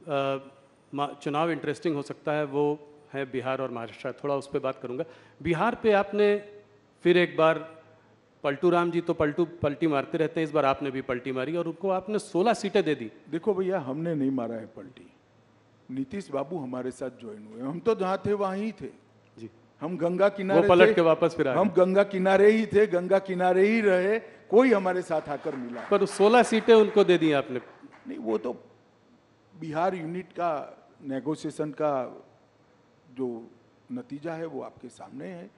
चुनाव इंटरेस्टिंग हो सकता है वो है बिहार और महाराष्ट्र, थोड़ा उस पर बात करूंगा। बिहार पे आपने फिर एक बार, पलटू राम जी तो पलटी मारते रहते हैं, इस बार आपने भी पलटी मारी और उनको आपने 16 सीटें दे दी। देखो भैया, हमने नहीं मारा है पलटी, नीतीश बाबू हमारे साथ ज्वाइन हुए। हम तो जहाँ थे वहीं ही थे जी, हम गंगा किनारे वो पलट थे, के वापस फिर आ हम गए। गंगा किनारे ही थे, गंगा किनारे ही रहे, कोई हमारे साथ आकर मिला पर 16 सीटें उनको दे दी आपने। नहीं। वो तो बिहार यूनिट का नेगोशिएशन का जो नतीजा है वो आपके सामने है।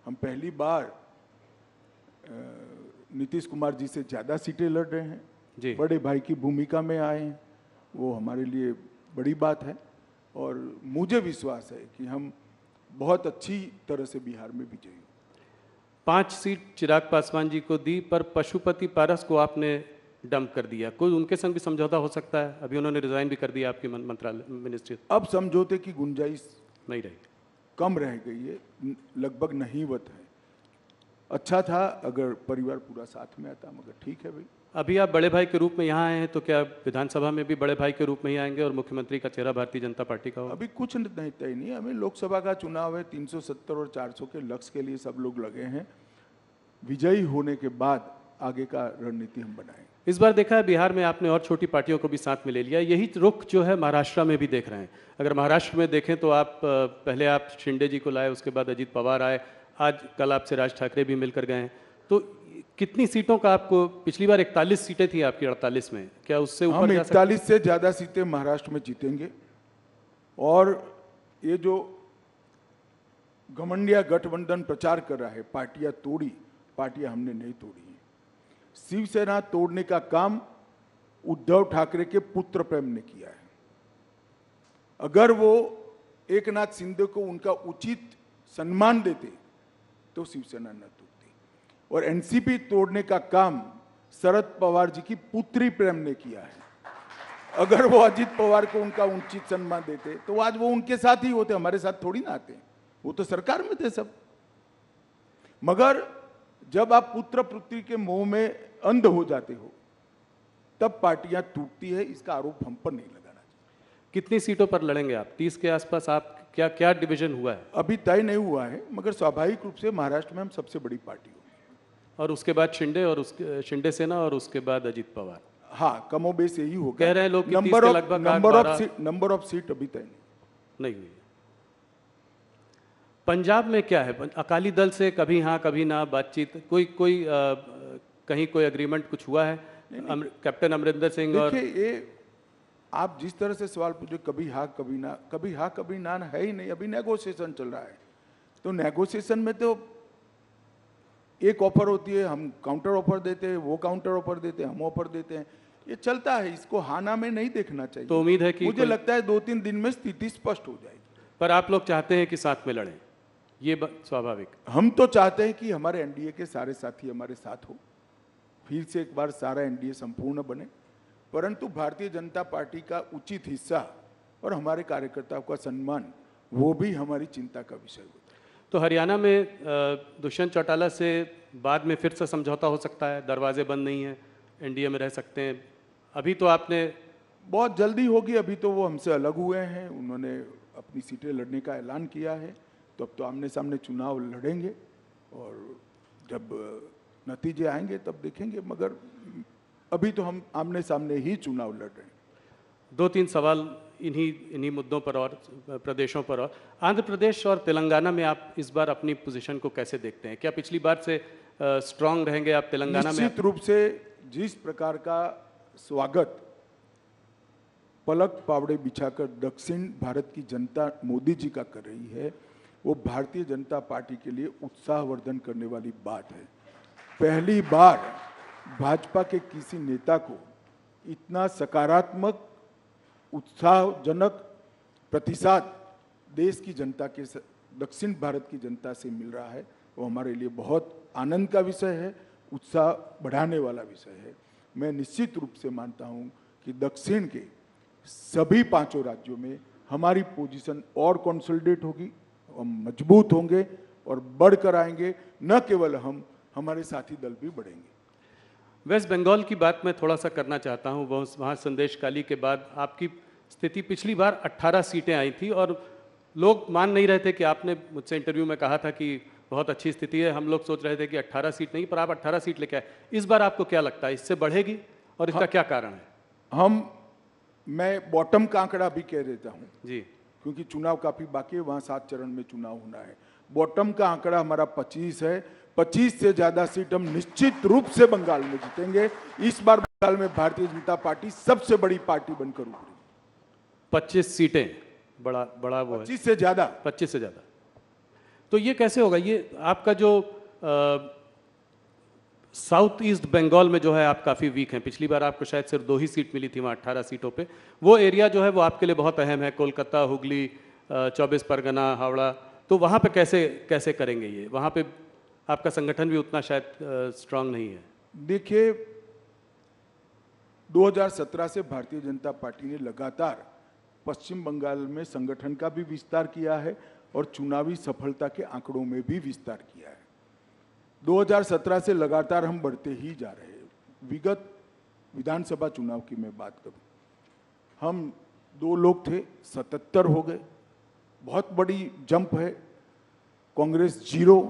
हम पहली बार नीतीश कुमार जी से ज़्यादा सीटें लड़ रहे हैं जी। बड़े भाई की भूमिका में आए हैं, वो हमारे लिए बड़ी बात है। और मुझे विश्वास है कि हम बहुत अच्छी तरह से बिहार में विजयी हों। 5 सीट चिराग पासवान जी को दी, पर पशुपति पारस को आपने डंप कर दिया। कोई उनके संग भी समझौता हो सकता है? अभी उन्होंने रिजाइन भी कर दिया आपकी मंत्रालय मिनिस्ट्री। अब समझौते की गुंजाइश नहीं रही, कम रह गई है, लगभग नहींवत है। अच्छा था अगर परिवार पूरा साथ में आता, मगर ठीक है भाई। अभी आप बड़े भाई के रूप में यहाँ आए हैं, तो क्या विधानसभा में भी बड़े भाई के रूप में ही आएंगे और मुख्यमंत्री का चेहरा भारतीय जनता पार्टी का होगा? अभी कुछ नहीं तय नहीं। हमें लोकसभा का चुनाव है, 370 और 400 के लक्ष्य के लिए सब लोग लगे हैं। विजयी होने के बाद आगे का रणनीति हम बनाएंगे। इस बार देखा है बिहार में आपने और छोटी पार्टियों को भी साथ में ले लिया। यही रुख जो है महाराष्ट्र में भी देख रहे हैं। अगर महाराष्ट्र में देखें तो आप पहले आप शिंदे जी को लाए, उसके बाद अजीत पवार आए, आज कल आपसे राज ठाकरे भी मिलकर गए हैं। तो कितनी सीटों का आपको, पिछली बार 41 सीटें थी आपकी 48 में, क्या उससे ऊपर हम जा सकते? 41 से ज़्यादा सीटें महाराष्ट्र में जीतेंगे। और ये जो घमंडिया गठबंधन प्रचार कर रहा है, पार्टियां तोड़ी, पार्टियां हमने नहीं तोड़ी है। शिवसेना तोड़ने का काम उद्धव ठाकरे के पुत्र प्रेम ने किया है। अगर वो एक नाथ शिंदे को उनका उचित सम्मान देते तो शिवसेना न टूटती। और एनसीपी तोड़ने का काम शरद पवार जी की पुत्री प्रेम ने किया है। अगर वो अजीत पवार को उनका उचित सम्मान देते तो आज वो उनके साथ ही होते, हमारे साथ थोड़ी ना आते। वो तो सरकार में थे सब। मगर जब आप पुत्र पुत्री के मोह में अंध हो जाते हो तब पार्टियां टूटती है। इसका आरोप हम पर नहीं लगाना चाहिए। कितनी सीटों पर लड़ेंगे आप? 30 के आसपास आप, क्या क्या डिवीजन हुआ है? अभी तय नहीं हुआ है, मगर स्वाभाविक रूप से महाराष्ट्र में हम सबसे बड़ी पार्टी होगी। और उसके बाद शिंदे, और उसके शिंदे सेना, और उसके बाद अजीत पवार। हाँ, कमोबेश यही होगा। कह रहे हैं लोग कि 30 के लगभग नंबर ऑफ सीट अभी तय नहीं हुई है। पंजाब में क्या है? अकाली दल से कभी हाँ कभी ना बातचीत, कहीं कोई एग्रीमेंट कुछ हुआ है? कैप्टन अमरिंदर सिंह और देखिए, ये आप जिस तरह से सवाल पूछे, कभी हाँ कभी ना, कभी हाँ कभी ना है ही नहीं। अभी नेगोशिएशन चल रहा है। तो नेगोशिएशन में तो एक ऑफर होती है, हम काउंटर ऑफर देते हैं, वो काउंटर ऑफर देते हैं, हम ऑफर देते हैं। ये चलता है, इसको हाना में नहीं देखना चाहिए। तो उम्मीद है कि मुझे लगता है 2-3 दिन में स्थिति स्पष्ट हो जाएगी। पर आप लोग चाहते हैं कि साथ में लड़ें, ये स्वाभाविक। हम तो चाहते हैं कि हमारे एनडीए के सारे साथी हमारे साथ हो, फिर से एक बार सारा एनडीए संपूर्ण बने। परंतु भारतीय जनता पार्टी का उचित हिस्सा और हमारे कार्यकर्ताओं का सम्मान, वो भी हमारी चिंता का विषय होता है। तो हरियाणा में दुष्यंत चौटाला से बाद में फिर से समझौता हो सकता है? दरवाजे बंद नहीं है, एनडीए में रह सकते हैं। अभी तो आपने, बहुत जल्दी होगी। अभी तो वो हमसे अलग हुए हैं, उन्होंने अपनी सीटें लड़ने का ऐलान किया है। तो अब तो आमने सामने चुनाव लड़ेंगे और जब नतीजे आएंगे तब देखेंगे। मगर अभी तो हम आमने सामने ही चुनाव लड़ रहे हैं। 2-3 सवाल इन्हीं मुद्दों पर और प्रदेशों पर। और आंध्र प्रदेश और तेलंगाना में आप इस बार अपनी पोजीशन को कैसे देखते हैं? क्या पिछली बार से स्ट्रांग रहेंगे आप तेलंगाना में? निश्चित रूप से जिस प्रकार का स्वागत पलक पावड़े बिछाकर दक्षिण भारत की जनता मोदी जी का कर रही है, वो भारतीय जनता पार्टी के लिए उत्साहवर्धन करने वाली बात है। पहली बार भाजपा के किसी नेता को इतना सकारात्मक, उत्साहजनक प्रतिसाद देश की जनता के, दक्षिण भारत की जनता से मिल रहा है। वो हमारे लिए बहुत आनंद का विषय है, उत्साह बढ़ाने वाला विषय है। मैं निश्चित रूप से मानता हूं कि दक्षिण के सभी 5 राज्यों में हमारी पोजीशन और कंसोलिडेट होगी, हम मजबूत होंगे और बढ़कर आएंगे। न केवल हम, हमारे साथी दल भी बढ़ेंगे। वेस्ट बंगाल की बात मैं थोड़ा सा करना चाहता हूँ। वहाँ संदेश काली के बाद आपकी स्थिति पिछली बार 18 सीटें आई थी और लोग मान नहीं रहे थे कि आपने मुझसे इंटरव्यू में कहा था कि बहुत अच्छी स्थिति है, हम लोग सोच रहे थे कि 18 सीट नहीं, पर आप 18 सीट लेके आए। इस बार आपको क्या लगता है, इससे बढ़ेगी और इसका क्या कारण है? मैं बॉटम का आंकड़ा भी कह देता हूं जी, क्योंकि चुनाव काफी बाकी है, वहां 7 चरण में चुनाव होना है। बॉटम का आंकड़ा हमारा 25 है। 25 से ज्यादा सीट हम निश्चित रूप से बंगाल में जीतेंगे। इस बार बंगाल में भारतीय जनता पार्टी सबसे बड़ी पार्टी बनकर उभरी। 25 सीटें, बड़ा वो है। 25 से ज्यादा। 25 से ज्यादा। तो ये कैसे होगा? ये आपका जो साउथ ईस्ट बंगाल में जो है आप काफ़ी वीक हैं। पिछली बार आपको शायद सिर्फ 2 ही सीट मिली थी वहाँ 18 सीटों पे। वो एरिया जो है वो आपके लिए बहुत अहम है, कोलकाता, हुगली, 24 परगना, हावड़ा। तो वहाँ पे कैसे करेंगे ये? वहाँ पे आपका संगठन भी उतना शायद स्ट्रांग नहीं है। देखिए, 2017 से भारतीय जनता पार्टी ने लगातार पश्चिम बंगाल में संगठन का भी विस्तार किया है और चुनावी सफलता के आंकड़ों में भी विस्तार किया है। 2017 से लगातार हम बढ़ते ही जा रहे हैं। विगत विधानसभा चुनाव की मैं बात करूं, हम 2 लोग थे, 77 हो गए। बहुत बड़ी जंप है। Congress 0,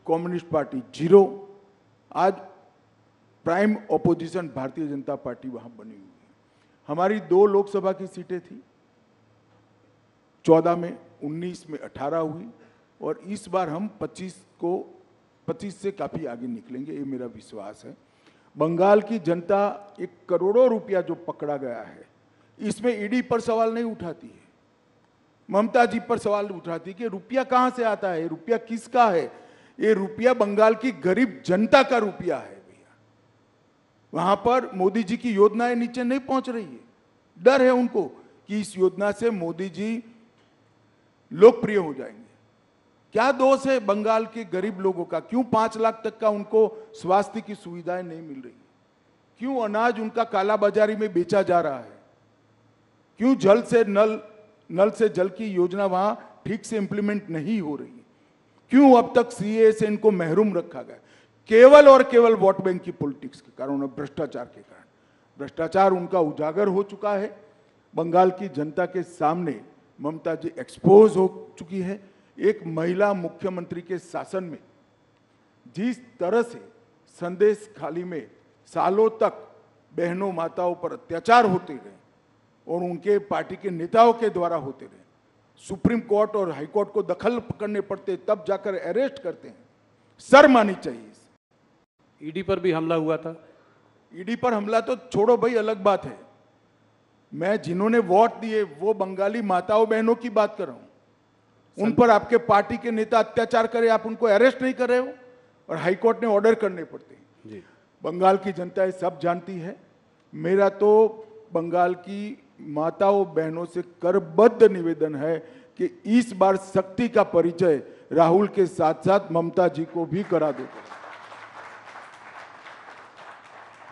communist party 0। आज prime opposition Bharatiya Janata party वहां बनी हुई है। हमारी 2 लोकसभा की सीटें थी, 14 में, 19 में 18 हुई और इस बार हम 25 से काफी आगे निकलेंगे, ये मेरा विश्वास है। बंगाल की जनता 1 करोड़ों रुपया जो पकड़ा गया है, इसमें ईडी पर सवाल नहीं उठाती है, ममता जी पर सवाल उठाती है कि रुपया कहां से आता है, रुपया किसका है। ये रुपया बंगाल की गरीब जनता का रुपया है भैया। वहां पर मोदी जी की योजनाएं नीचे नहीं पहुंच रही है। डर है उनको कि इस योजना से मोदी जी लोकप्रिय हो जाएंगे। क्या दोष है बंगाल के गरीब लोगों का? क्यों 5 लाख तक का उनको स्वास्थ्य की सुविधाएं नहीं मिल रही? क्यों अनाज उनका काला बाजारी में बेचा जा रहा है? क्यों नल से जल की योजना वहां ठीक से इंप्लीमेंट नहीं हो रही? क्यों अब तक सीए से इनको महरूम रखा गया? केवल और केवल वोट बैंक की पॉलिटिक्स के कारण और भ्रष्टाचार के कारण। भ्रष्टाचार उनका उजागर हो चुका है। बंगाल की जनता के सामने ममता जी एक्सपोज हो चुकी है। एक महिला मुख्यमंत्री के शासन में जिस तरह से संदेश खाली में सालों तक बहनों माताओं पर अत्याचार होते रहे और उनके पार्टी के नेताओं के द्वारा होते रहे, सुप्रीम कोर्ट और हाई कोर्ट को दखल करने पड़ते, तब जाकर अरेस्ट करते हैं। शर्म आनी चाहिए। ईडी पर भी हमला हुआ था। ईडी पर हमला तो छोड़ो भाई, अलग बात है। मैं जिन्होंने वोट दिए वो बंगाली माताओं बहनों की बात कर रहा हूं। उन पर आपके पार्टी के नेता अत्याचार करे, आप उनको अरेस्ट नहीं कर रहे हो और हाईकोर्ट ने ऑर्डर करने पड़ते हैं। जी। बंगाल की जनता ये सब जानती है। मेरा तो बंगाल की माताओं बहनों से करबद्ध निवेदन है कि इस बार शक्ति का परिचय राहुल के साथ साथ ममता जी को भी करा दो।